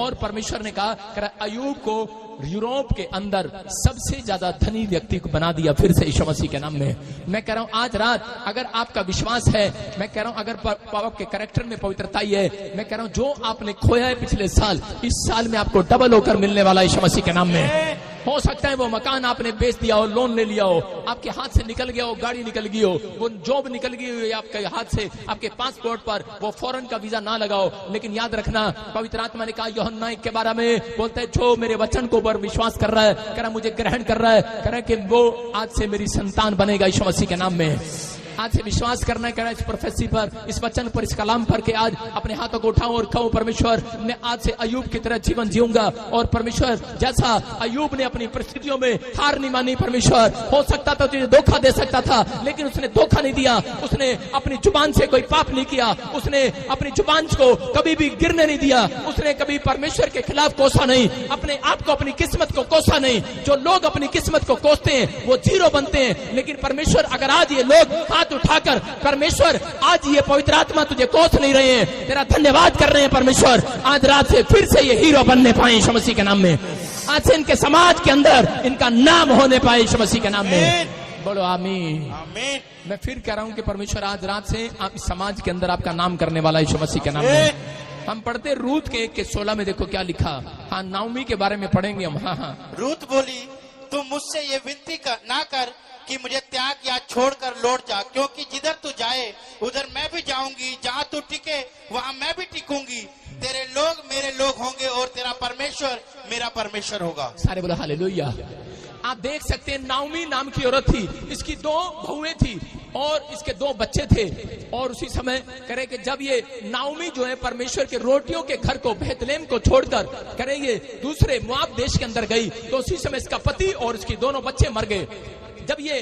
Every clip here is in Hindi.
और परमेश्वर ने कहा अय्यूब को यूरोप के अंदर सबसे ज्यादा धनी व्यक्ति को बना दिया फिर से यीशु मसीह के नाम में। मैं कह रहा हूं आज रात अगर आपका विश्वास है, मैं कह रहा हूं अगर आपके कैरेक्टर में पवित्रता ही है, मैं कह रहा हूं जो आपने खोया है पिछले साल, इस साल में आपको डबल होकर मिलने वाला यीशु मसीह के नाम में। हो सकता है वो मकान आपने बेच दिया हो, लोन ले लिया हो, आपके हाथ से निकल गया हो, गाड़ी निकल गई हो, वो जॉब निकल गई हो आपके हाथ से, आपके पासपोर्ट पर वो फॉरेन का वीजा ना लगाओ। लेकिन याद रखना पवित्र आत्मा ने कहा यूहन्ना 1 के 12 में बोलता है जो मेरे वचन को पर विश्वास कर रहा है, कह रहा मुझे ग्रहण कर रहा है, कह रहा है कि वो आज से मेरी संतान बनेगा यीशु मसीह के नाम में। आज से विश्वास करना है, कह रहा है इस प्रोफेसी पर, इस वचन पर, इस कलाम पर के आज अपने हाथों को उठाऊं और कहूं परमेश्वर मैं आज से अय्यूब की तरह जीवन जीऊंगा। और परमेश्वर जैसा अय्यूब ने अपनी परिस्थितियों में हार नहीं मानी, परमेश्वर हो सकता था तुझे धोखा दे सकता था, लेकिन उसने धोखा नहीं दिया। उसने अपनी जुबान से कोई पाप नहीं किया, उसने अपनी जुबान को कभी भी गिरने नहीं दिया, उसने कभी परमेश्वर के खिलाफ कोसा नहीं, अपने आप को, अपनी किस्मत को कोसा नहीं। जो लोग अपनी किस्मत को कोसते हैं वो जीरो बनते हैं, लेकिन परमेश्वर अगर आज ये लोग हाथ उठाकर परमेश्वर आज ये पवित्र आत्मा तुझे कोस नहीं रहे हैं, तेरा धन्यवाद कर रहे हैं परमेश्वर, आज रात से फिर से ये हीरो बनने पाए यीशु मसीह के नाम में। आज से इनके समाज के अंदर इनका नाम होने पाए यीशु मसीह के नाम में। बोलो आमीन। मैं फिर कह रहा हूं कि परमेश्वर आज रात से आप इस समाज के अंदर आपका नाम करने वाला यीशु मसीह के नाम में। हम पढ़ते रूत के 1 के 16 में, देखो क्या लिखा। हाँ, नाओमी के बारे में पढ़ेंगे हम। हाँ, रूत बोली तुम मुझसे ये विनती ना कर कि मुझे त्याग या छोड़कर लौट जा, क्योंकि जिधर तू जाए उधर मैं भी जाऊंगी, जहाँ तू टिके वहाँ मैं भी टिकूंगी। तेरे लोग मेरे लोग होंगे और तेरा परमेश्वर मेरा परमेश्वर होगा। सारे बोलो हालेलुया। आप देख सकते हैं नाओमी नाम की औरत थी, इसकी 2 बहुएं थी और इसके 2 बच्चे थे। और उसी समय करे कि जब ये नाओमी जो है परमेश्वर के रोटियों के घर को, बेथलेहम को छोड़कर करे ये दूसरे मोआब देश के अंदर गई, तो उसी समय इसका पति और इसके दोनों बच्चे मर गए। जब ये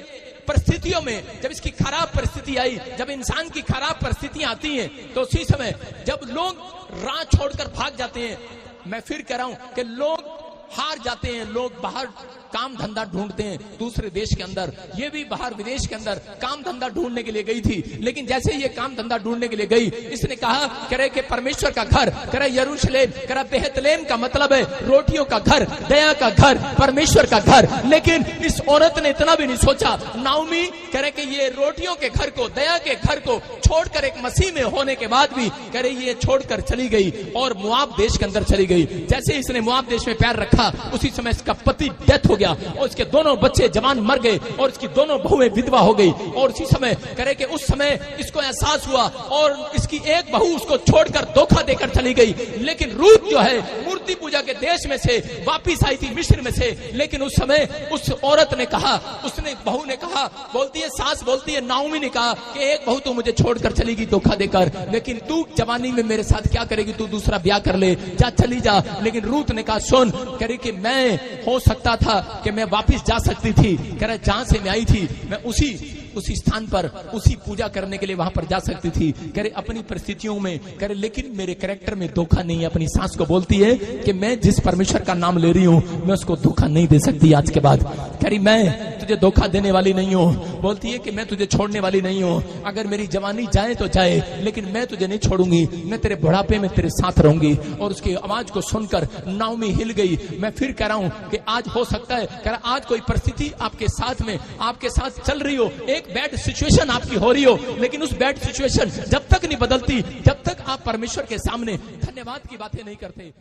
परिस्थितियों में, जब इसकी खराब परिस्थिति आई, जब इंसान की खराब परिस्थितियां आती हैं, तो उसी समय जब लोग राह छोड़कर भाग जाते हैं, मैं फिर कह रहा हूं कि लोग हार जाते हैं, लोग बाहर काम धंधा ढूंढते हैं दूसरे देश के अंदर। ये भी बाहर विदेश के अंदर काम धंधा ढूंढने के लिए गई थी, लेकिन जैसे ये काम धंधा ढूंढने के लिए गई, इसने कहा करे कि परमेश्वर का घर, करे यरूशलेम, करे बेथलेहम का मतलब है रोटियों का घर, दया का घर, परमेश्वर का घर। लेकिन इस औरत ने इतना भी नहीं सोचा। नाओमी करे कि ये रोटियों के घर को, दया के घर को छोड़कर, एक मसीह में होने के बाद भी करे ये छोड़कर चली गई और मोआब देश के अंदर चली गई। जैसे इसने मोआब देश में पैर रखा, उसी समय इसका पति डेथ हो गया और इसके दोनों बच्चे जवान मर गए और इसकी दोनों बहुएं विधवा हो गई। और उसी समय करे कि उस समय इसको एहसास हुआ और इसकी एक बहू उसको छोड़कर धोखा देकर चली गई। लेकिन रूत जो है मूर्ति पूजा के देश में से वापिस आई थी, मिस्र में से। लेकिन उस समय उस औरत ने कहा, उसने बहू ने कहा, बोलती है सास बोलती है, नाओमी ने कहा कि एक बहू तो मुझे छोड़कर चली गई धोखा देकर, लेकिन तू जवानी में मेरे साथ क्या करेगी, तू दूसरा ब्याह कर ले, जा चली जा। लेकिन रूत ने कहा सुन, करे कि मैं हो सकता था कि मैं वापस जा सकती थी, कह रहा जहां से मैं आई थी मैं उसी स्थान पर उसी पूजा करने के लिए वहां पर जा सकती थी। कह रहे अपनी परिस्थितियों में, कह रहे लेकिन मेरे कैरेक्टर में धोखा नहीं है। अपनी सास को बोलती है कि मैं जिस परमेश्वर का नाम ले रही हूँ मैं उसको धोखा नहीं दे सकती आज के बाद। कह रही मैं तुझे धोखा देने वाली नहीं हूँ, बोलती है कि मैं तुझे छोड़ने वाली नहीं हूँ। अगर मेरी जवानी जाए तो जाए, लेकिन मैं तुझे नहीं छोड़ूंगी, मैं तेरे बुढ़ापे में तेरे साथ रहूंगी। और उसकी आवाज को सुनकर नाओमी हिल गई। मैं फिर कह रहा हूँ कि आज हो सकता है, कह रहा आज कोई परिस्थिति आपके साथ में, आपके साथ चल रही हो, एक बैड सिचुएशन आपकी हो रही हो, लेकिन उस बैड सिचुएशन जब तक नहीं बदलती, जब तक आप परमेश्वर के सामने धन्यवाद की बातें नहीं करते,